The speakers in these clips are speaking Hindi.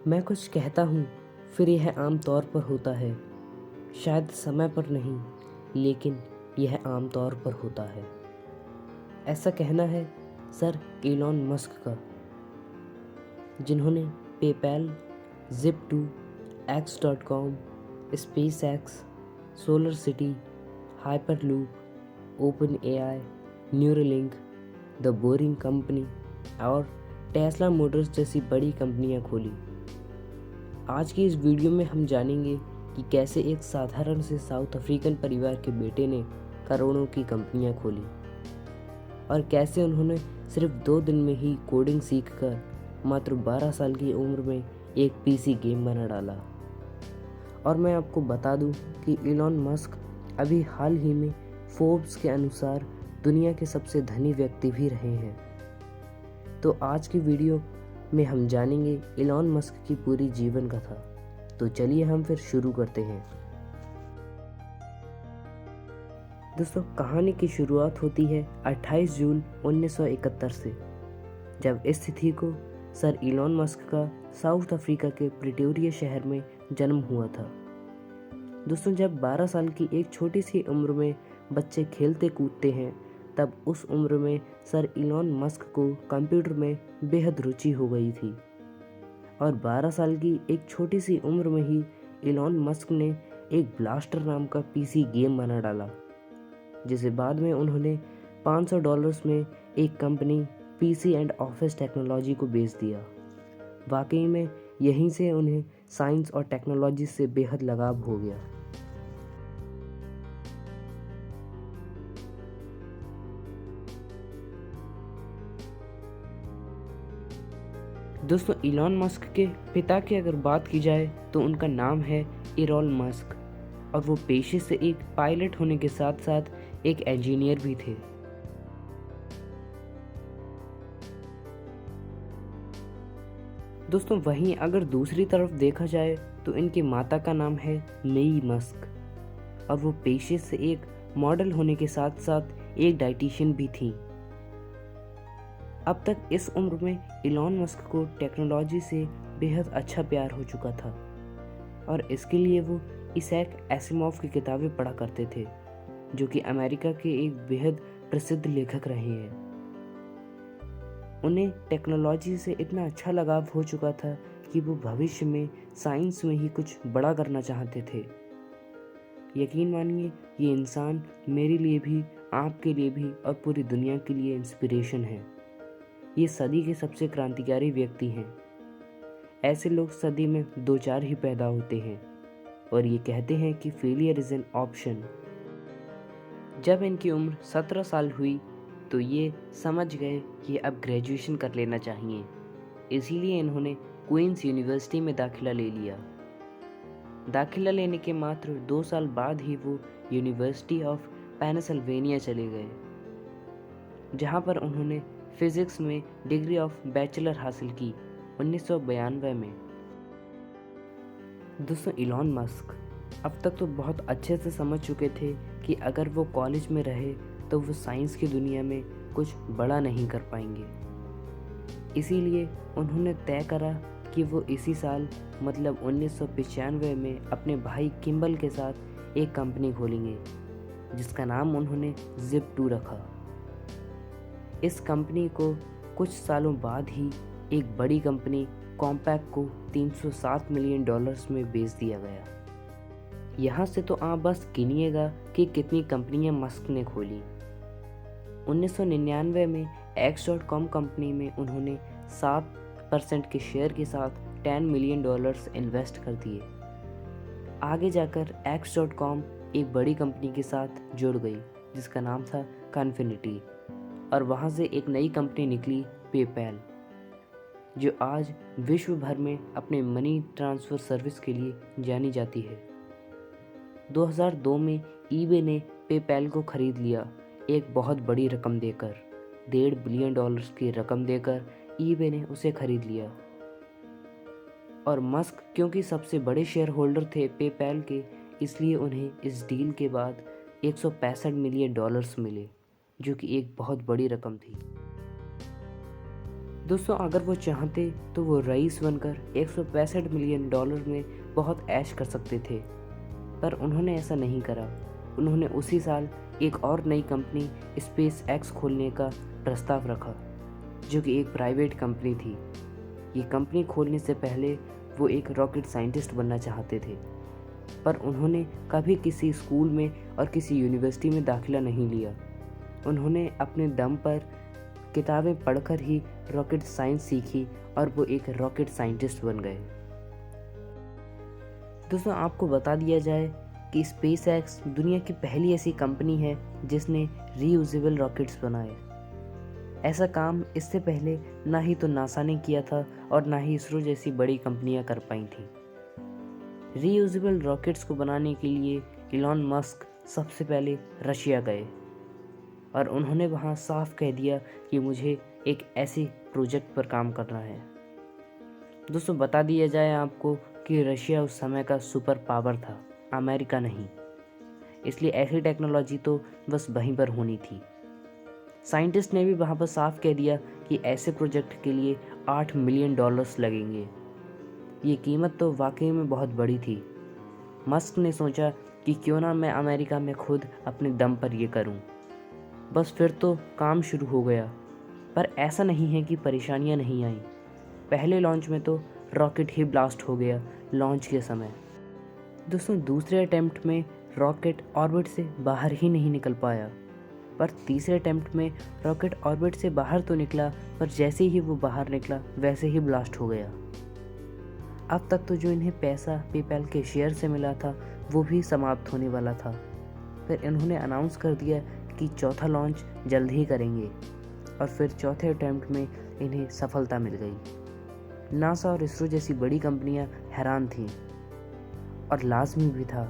मैं कुछ कहता हूँ फिर यह आम तौर पर होता है, शायद समय पर नहीं, लेकिन यह आम तौर पर होता है। ऐसा कहना है सर इलॉन मस्क का, जिन्होंने PayPal, Zip2, X dot com, SpaceX, Solar City, Hyperloop, OpenAI, Neuralink, the Boring Company और टेस्ला मोटर्स जैसी बड़ी कंपनियां खोली। आज की इस वीडियो में हम जानेंगे कि कैसे एक साधारण से साउथ अफ्रीकन परिवार के बेटे ने करोड़ों की कंपनियां खोली और कैसे उन्होंने सिर्फ 2 दिन में ही कोडिंग सीखकर मात्र 12 साल की उम्र में एक पीसी गेम बना डाला। और मैं आपको बता दूं कि इलॉन मस्क अभी हाल ही में फोर्ब्स के अनुसार दुनिया के सबसे धनी व्यक्ति भी रहे हैं। तो आज की वीडियो में हम जानेंगे इलॉन मस्क की पूरी जीवन कथा। तो चलिए हम फिर शुरू करते हैं। दोस्तों, कहानी की शुरुआत होती है 28 जून 1971 से, जब इस तिथि को सर इलॉन मस्क का साउथ अफ्रीका के प्रिटोरिया शहर में जन्म हुआ था। दोस्तों, जब 12 साल की एक छोटी सी उम्र में बच्चे खेलते कूदते हैं, तब उस उम्र में सर इलॉन मस्क को कंप्यूटर में बेहद रुचि हो गई थी और 12 साल की एक छोटी सी उम्र में ही इलॉन मस्क ने एक ब्लास्टर नाम का पीसी गेम बना डाला, जिसे बाद में उन्होंने $500 में एक company PC and office technology को बेच दिया। वाकई में यहीं से उन्हें साइंस और टेक्नोलॉजी से बेहद लगाव हो गया। दोस्तों, इलॉन मस्क के पिता की अगर बात की जाए तो उनका नाम है इरॉन मस्क और वो पेशे से एक पायलट होने के साथ साथ एक इंजीनियर भी थे। दोस्तों, वहीं अगर दूसरी तरफ देखा जाए तो इनकी माता का नाम है मेई मस्क और वो पेशे से एक मॉडल होने के साथ साथ एक डाइटिशियन भी थी। अब तक इस उम्र में इलॉन मस्क को टेक्नोलॉजी से बेहद अच्छा प्यार हो चुका था और इसके लिए वो इसैक एसिमोव की किताबें पढ़ा करते थे, जो कि अमेरिका के एक बेहद प्रसिद्ध लेखक रहे हैं। उन्हें टेक्नोलॉजी से इतना अच्छा लगाव हो चुका था कि वो भविष्य में साइंस में ही कुछ बड़ा करना चाहते थे। यकीन मानिए, ये इंसान मेरे लिए भी, आपके लिए भी और पूरी दुनिया के लिए इंस्पिरेशन है। ये सदी के सबसे क्रांतिकारी व्यक्ति हैं। ऐसे लोग सदी में 2-4 ही पैदा होते हैं और ये कहते हैं कि फेलियर इज़ एन ऑप्शन। जब इनकी उम्र 17 साल हुई तो ये समझ गए कि अब ग्रेजुएशन कर लेना चाहिए, इसीलिए इन्होंने क्वींस यूनिवर्सिटी में दाखिला ले लिया। दाखिला लेने के मात्र 2 साल बाद ही वो यूनिवर्सिटी ऑफ पेंसिल्वेनिया चले गए, जहाँ पर उन्होंने फिजिक्स में डिग्री ऑफ बैचलर हासिल की 1992 में। दोस्तों, इलॉन मस्क अब तक तो बहुत अच्छे से समझ चुके थे कि अगर वो कॉलेज में रहे तो वो साइंस की दुनिया में कुछ बड़ा नहीं कर पाएंगे। इसीलिए उन्होंने तय करा कि वो इसी साल मतलब 1995 में अपने भाई किम्बल के साथ एक कंपनी खोलेंगे, जिसका नाम उन्होंने ज़िप2 रखा। इस कंपनी को कुछ सालों बाद ही एक बड़ी कंपनी कॉम्पैक को $307 मिलियन में बेच दिया गया। यहाँ से तो आप बस गिनिएगा कि कितनी कंपनियां मस्क ने खोली। 1999 में एक्स.कॉम कंपनी में उन्होंने 7% के शेयर के साथ $10 मिलियन इन्वेस्ट कर दिए। आगे जाकर एक्स.कॉम एक बड़ी कंपनी के साथ जुड़ गई, जिसका नाम था कॉन्फिनिटी, और वहाँ से एक नई कंपनी निकली पेपैल, जो आज विश्व भर में अपने मनी ट्रांसफ़र सर्विस के लिए जानी जाती है। 2002 में ईबे ने पेपैल को खरीद लिया, एक बहुत बड़ी रकम देकर, $1.5 बिलियन की रकम देकर ईबे ने उसे खरीद लिया। और मस्क क्योंकि सबसे बड़े शेयर होल्डर थे पेपैल के, इसलिए उन्हें इस डील के बाद $165 मिलियन मिले, जो कि एक बहुत बड़ी रकम थी। दोस्तों अगर वो चाहते तो वो रईस बनकर 165 मिलियन डॉलर में बहुत ऐश कर सकते थे, पर उन्होंने ऐसा नहीं करा। उन्होंने उसी साल एक और नई कंपनी स्पेस एक्स खोलने का प्रस्ताव रखा, जो कि एक प्राइवेट कंपनी थी। ये कंपनी खोलने से पहले वो एक रॉकेट साइंटिस्ट बनना चाहते थे, पर उन्होंने कभी किसी स्कूल में और किसी यूनिवर्सिटी में दाखिला नहीं लिया। उन्होंने अपने दम पर किताबें पढ़कर ही रॉकेट साइंस सीखी और वो एक रॉकेट साइंटिस्ट बन गए। दोस्तों आपको बता दिया जाए कि स्पेस एक्स दुनिया की पहली ऐसी कंपनी है जिसने रीयूजेबल रॉकेट्स बनाए। ऐसा काम इससे पहले ना ही तो नासा ने किया था और ना ही इसरो जैसी बड़ी कंपनियां कर पाई थी। रीयूजेबल रॉकेट्स को बनाने के लिए इलॉन मस्क सबसे पहले रशिया गए और उन्होंने वहाँ साफ कह दिया कि मुझे एक ऐसे प्रोजेक्ट पर काम करना है। दोस्तों बता दिया जाए आपको कि रशिया उस समय का सुपर पावर था, अमेरिका नहीं। इसलिए ऐसी टेक्नोलॉजी तो बस वहीं पर होनी थी। साइंटिस्ट ने भी वहाँ पर साफ कह दिया कि ऐसे प्रोजेक्ट के लिए $8 मिलियन लगेंगे। ये कीमत तो वाकई में बहुत बड़ी थी। मस्क ने सोचा कि क्यों ना मैं अमेरिका में खुद अपने दम पर ये करूं। बस फिर तो काम शुरू हो गया। पर ऐसा नहीं है कि परेशानियां नहीं आईं। पहले लॉन्च में तो रॉकेट ही ब्लास्ट हो गया लॉन्च के समय। दोस्तों दूसरे अटेम्प्ट में रॉकेट ऑर्बिट से बाहर ही नहीं निकल पाया, पर तीसरे अटेम्प्ट में रॉकेट ऑर्बिट से बाहर तो निकला, पर जैसे ही वो बाहर निकला वैसे ही ब्लास्ट हो गया। अब तक तो जो इन्हें पैसा पेपैल के शेयर से मिला था वो भी समाप्त होने वाला था। फिर इन्होंने अनाउंस कर दिया कि चौथा लॉन्च जल्द ही करेंगे और फिर चौथे अटेम्प्ट में इन्हें सफलता मिल गई। नासा और इसरो जैसी बड़ी कंपनियां हैरान थीं और लाजमी भी था,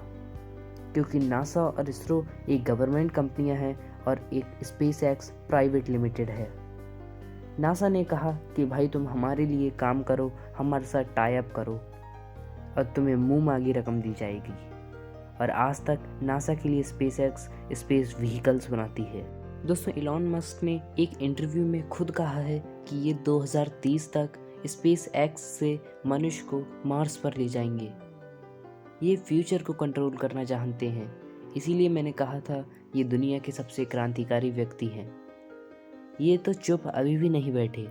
क्योंकि नासा और इसरो एक गवर्नमेंट कंपनियां हैं और एक स्पेस एक्स प्राइवेट लिमिटेड है। नासा ने कहा कि भाई तुम हमारे लिए काम करो, हमारे साथ टाई अप करो और तुम्हें मुंह मांगी रकम दी जाएगी। और आज तक नासा के लिए स्पेस एक्स स्पेस व्हीकल्स बनाती है। दोस्तों इलॉन मस्क ने एक इंटरव्यू में खुद कहा है कि ये 2030 तक स्पेस एक्स से मनुष्य को मार्स पर ले जाएंगे। ये फ्यूचर को कंट्रोल करना जानते हैं, इसीलिए मैंने कहा था ये दुनिया के सबसे क्रांतिकारी व्यक्ति हैं। ये तो चुप अभी भी नहीं बैठे।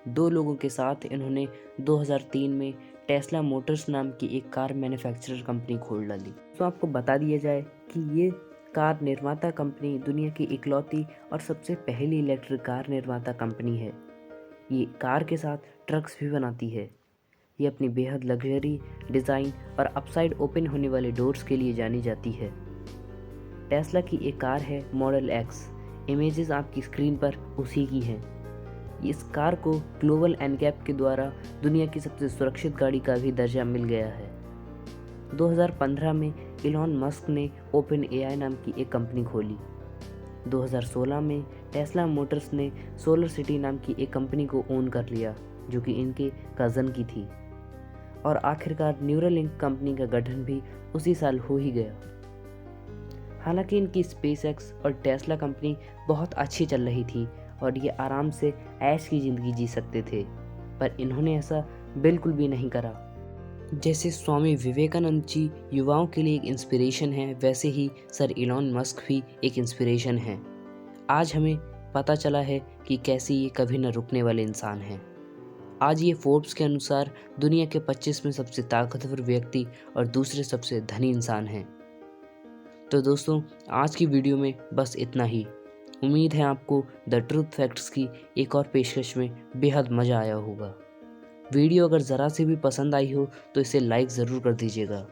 2 लोगों के साथ इन्होंने 2003 में टेस्ला मोटर्स नाम की एक कार मैन्युफैक्चरर कंपनी खोल डाली। तो आपको बता दिया जाए कि ये कार निर्माता कंपनी दुनिया की इकलौती और सबसे पहली इलेक्ट्रिक कार निर्माता कंपनी है। ये कार के साथ ट्रक्स भी बनाती है। ये अपनी बेहद लग्जरी डिज़ाइन और अपसाइड ओपन होने वाले डोर्स के लिए जानी जाती है। टेस्ला की एक कार है मॉडल एक्स, इमेजेस आपकी स्क्रीन पर उसी की हैं। इस कार को ग्लोबल एनकैप के द्वारा दुनिया की सबसे सुरक्षित गाड़ी का भी दर्जा मिल गया है। 2015 में इलॉन मस्क ने ओपन एआई नाम की एक कंपनी खोली। 2016 में टेस्ला मोटर्स ने सोलर सिटी नाम की एक कंपनी को ओन कर लिया, जो कि इनके कज़न की थी। और आखिरकार न्यूरालिंक कंपनी का गठन भी उसी साल हो ही गया। हालांकि इनकी स्पेसएक्स और टेस्ला कंपनी बहुत अच्छी चल रही थी और ये आराम से ऐश की ज़िंदगी जी सकते थे, पर इन्होंने ऐसा बिल्कुल भी नहीं करा। जैसे स्वामी विवेकानंद जी युवाओं के लिए एक इंस्पिरेशन है, वैसे ही सर इलॉन मस्क भी एक इंस्पिरेशन है। आज हमें पता चला है कि कैसे ये कभी न रुकने वाले इंसान हैं। आज ये फोर्ब्स के अनुसार दुनिया के 25 में सबसे ताकतवर व्यक्ति और दूसरे सबसे धनी इंसान हैं। तो दोस्तों आज की वीडियो में बस इतना ही। उम्मीद है आपको द ट्रूथ फैक्ट्स की एक और पेशकश में बेहद मज़ा आया होगा। वीडियो अगर ज़रा से भी पसंद आई हो तो इसे लाइक ज़रूर कर दीजिएगा,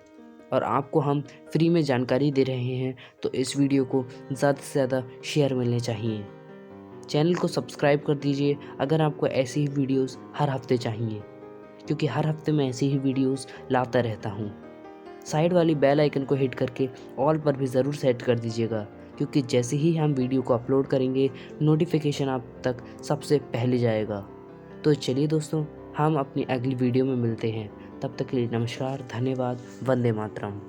और आपको हम फ्री में जानकारी दे रहे हैं तो इस वीडियो को ज़्यादा से ज़्यादा शेयर मिलने चाहिए। चैनल को सब्सक्राइब कर दीजिए अगर आपको ऐसी ही वीडियोस हर हफ्ते चाहिए, क्योंकि हर हफ्ते मैं ऐसी ही वीडियोस लाता रहता हूँ। साइड वाली बेल आइकन को हिट करके ऑल पर भी ज़रूर सेट कर दीजिएगा, क्योंकि जैसे ही हम वीडियो को अपलोड करेंगे नोटिफिकेशन आप तक सबसे पहले जाएगा। तो चलिए दोस्तों, हम अपनी अगली वीडियो में मिलते हैं। तब तक के लिए नमस्कार, धन्यवाद, वंदे मातरम।